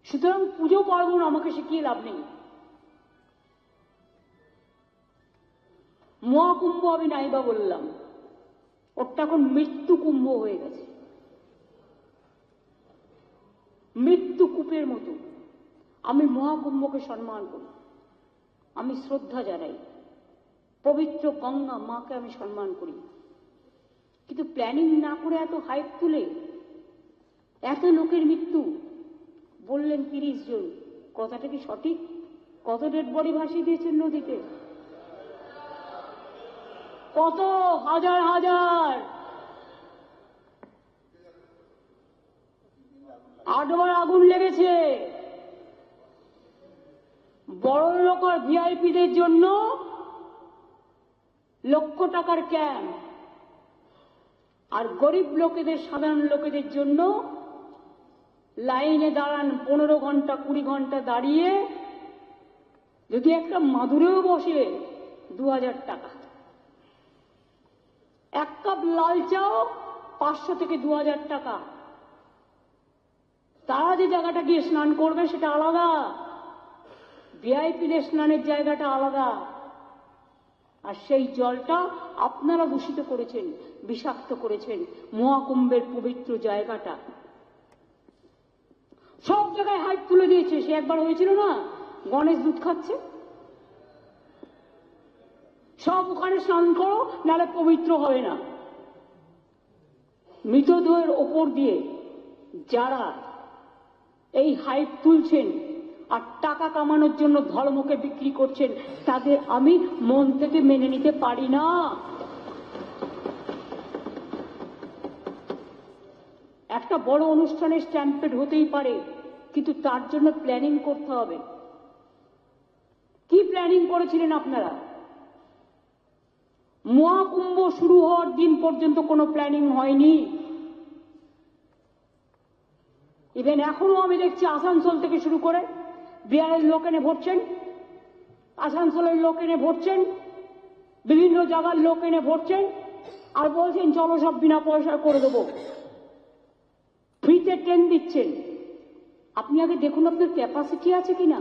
সুতরাং পুজো পার্বণ আমাকে শিখিয়ে লাভ নেই। মহাকুম্ভ আমি নাইবা বললাম, ওটা এখন মৃত্যু কুম্ভ হয়ে গেছে, মৃত্যু কূপের মতো। আমি মহাকুম্ভকে সম্মান করি, আমি শ্রদ্ধা জানাই, পবিত্র গঙ্গা মাকে আমি সম্মান করি, কিন্তু প্ল্যানিং না করে এত হাইপ তুলে এত লোকের মৃত্যু বললেন 30 জন, কথাটা কি সঠিক? কত ডেড বডি ভাসিয়ে দিয়েছেন নদীতে? কত হাজার হাজার, 8 বার আগুন লেগেছে। বড় লোক আর ভিআইপিদের জন্য লক্ষ টাকার ক্যাম্প, আর গরিব লোকেদের, সাধারণ লোকেদের জন্য লাইনে দাঁড়ান 15 ঘন্টা 20 ঘন্টা দাঁড়িয়ে, যদি একটা মাদুরেও বসে 2000 টাকা, এক কাপ লাল চাও 500 থেকে 2000 টাকা। তারা যে জায়গাটা গিয়ে স্নান করবে সেটা আলাদা, ভিআইপিদের স্নানের জায়গাটা আলাদা, আর সেই জলটা আপনারা দূষিত করেছেন, বিষাক্ত করেছেন মহাকুম্ভের পবিত্র জায়গাটা। সব জায়গায় হাইপ তুলে দিয়েছে। সে একবার হয়েছিল না, গণেশ দুধ খাচ্ছে, সব ওখানে স্নান করো নাহলে পবিত্র হবে না। মৃতদেহের ওপর দিয়ে যারা এই হাইপ তুলছেন আর টাকা কামানোর জন্য ধর্মকে বিক্রি করছেন, তাদের আমি মন থেকে মেনে নিতে পারি না। একটা বড় অনুষ্ঠানের স্ট্যাম্পেড হতেই পারে, কিন্তু তার জন্য প্ল্যানিং করতে হবে। কি প্ল্যানিং করেছিলেন আপনারা? মহাকুম্ভ শুরু হওয়ার দিন পর্যন্ত কোনো প্ল্যানিং হয়নি। ইভেন এখনো আমি দেখছি আসানসোল থেকে শুরু করে বিহারের লোক এনে ভরছেন, আসানসোলের লোক এনে ভরছেন, বিভিন্ন জায়গার লোক এনে ভরছেন, আর বলছেন চলো সব বিনা পয়সায় করে দেবো, ফ্রিতে ট্রেন দিচ্ছেন। আপনি আগে দেখুন আপনার ক্যাপাসিটি আছে কিনা।